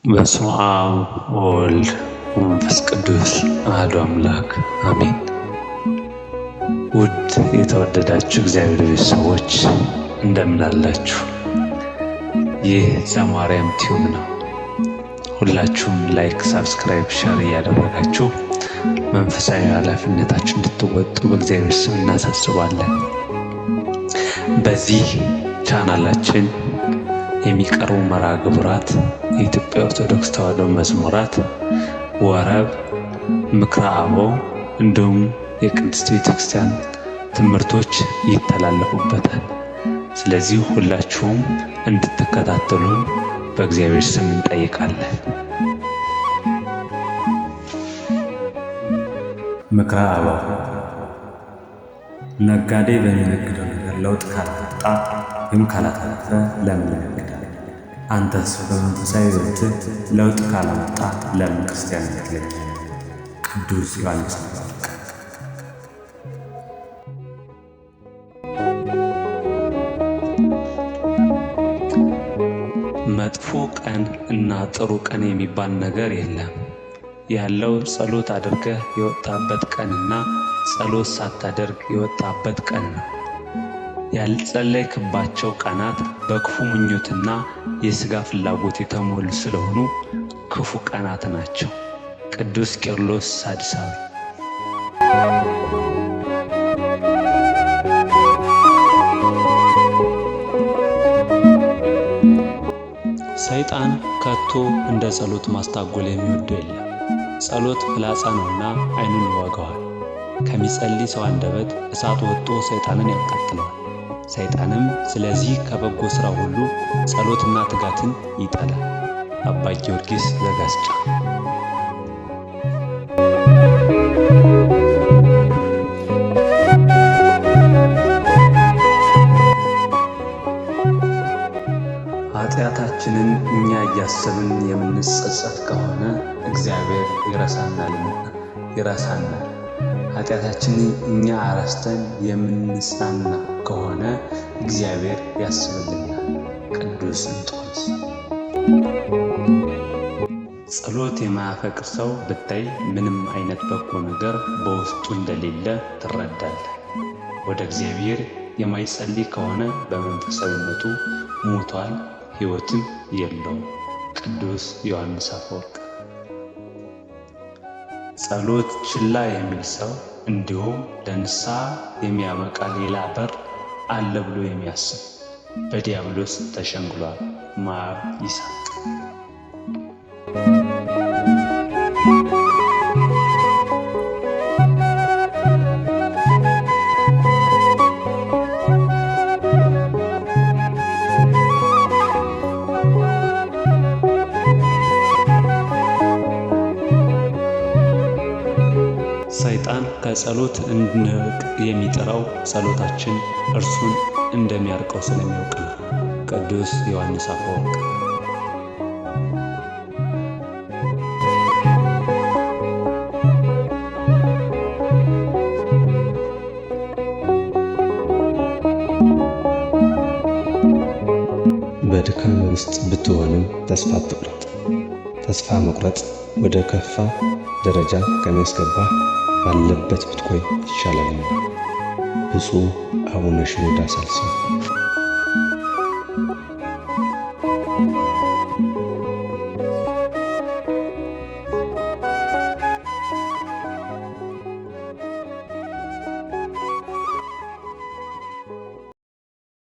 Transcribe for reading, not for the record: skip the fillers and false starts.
በስመ አብ ወወልድ ወመንፈስ ቅዱስ አሐዱ አምላክ አሜን። ውድ የተወደዳችሁ እግዚአብሔር ቤተሰቦች እንደምን አላችሁ? ይህ ዘማርያም ቲዩብ ነው። ሁላችሁም ላይክ፣ ሳብስክራይብ፣ ሼር እያደረጋችሁ መንፈሳዊ ኃላፊነታችሁ እንድትወጡ በእግዚአብሔር ስም እናሳስባለን። በዚህ ቻናላችን የሚቀርቡ መርሃ ግብራት የኢትዮጵያ ኦርቶዶክስ ተዋሕዶ መዝሙራት፣ ወረብ፣ ምክረ አበው እንዲሁም የቅድስት ቤተክርስቲያን ትምህርቶች ይተላለፉበታል። ስለዚህ ሁላችሁም እንድትከታተሉን በእግዚአብሔር ስም እንጠይቃለን። ምክረ አበው። ነጋዴ በሚነግደው ነገር ለውጥ ካላመጣ ወይም ካላተረፈ ለምን ይነግዳል? አንተስ በመንፈሳዊ ሕይወትህ ለውጥ ካላመጣ ለምን ክርስቲያን ነግደህ? ቅዱስ ዮሐንስ አፈወርቅ። መጥፎ ቀን እና ጥሩ ቀን የሚባል ነገር የለም። ያለው ጸሎት አድርገህ የወጣበት ቀንና ጸሎት ሳታደርግ የወጣበት ቀን ነው። ያልጸለይክባቸው ቀናት በክፉ ምኞትና የሥጋ ፍላጎት የተሞሉ ስለሆኑ ክፉ ቀናት ናቸው። ቅዱስ ቄርሎስ ሳድሳዊ። ሰይጣን ከቶ እንደ ጸሎት ማስታጎል የሚወደው የለም። ጸሎት ፍላጻ ነውና ዓይኑን ይወጋዋል። ከሚጸልይ ሰው አንደበት እሳት ወጥቶ ሰይጣንን ያቃጥለዋል። ሰይጣንም ስለዚህ ከበጎ ሥራ ሁሉ ጸሎትና ትጋትን ይጠላል። አባ ጊዮርጊስ ዘጋስጫ። ኃጢአታችንን እኛ እያሰብን የምንጸጸት ከሆነ እግዚአብሔር ይረሳናል። ኃጢአታችንን እኛ አረስተን የምንጽናና ከሆነ እግዚአብሔር ያስብልናል። ቅዱስ እንጦንስ። ጸሎት የማያፈቅር ሰው ብታይ ምንም አይነት በጎ ነገር በውስጡ እንደሌለ ትረዳለህ። ወደ እግዚአብሔር የማይጸልይ ከሆነ በመንፈሳዊነቱ ሞቷል፣ ሕይወትም የለውም። ቅዱስ ዮሐንስ አፈወርቅ። ጸሎት ችላ የሚል ሰው እንዲሁም ለንስሐ የሚያበቃ ሌላ በር አለ ብሎ የሚያስብ በዲያብሎስ ተሸንግሏል። ማር ይስሐቅ። ሰይጣን ከጸሎት እንድንርቅ የሚጥረው ጸሎታችን እርሱን እንደሚያርቀው ስለሚያውቅ ነው። ቅዱስ ዮሐንስ አፈወርቅ። በድካም ውስጥ ብትሆንም ተስፋ አትቁረጥ። ተስፋ መቁረጥ ወደ ከፋ ደረጃ ከሚያስገባ ባለበት ብትቆይ ይሻላል። ብፁዕ አቡነ ሽኖዳ ሳልሳዊ።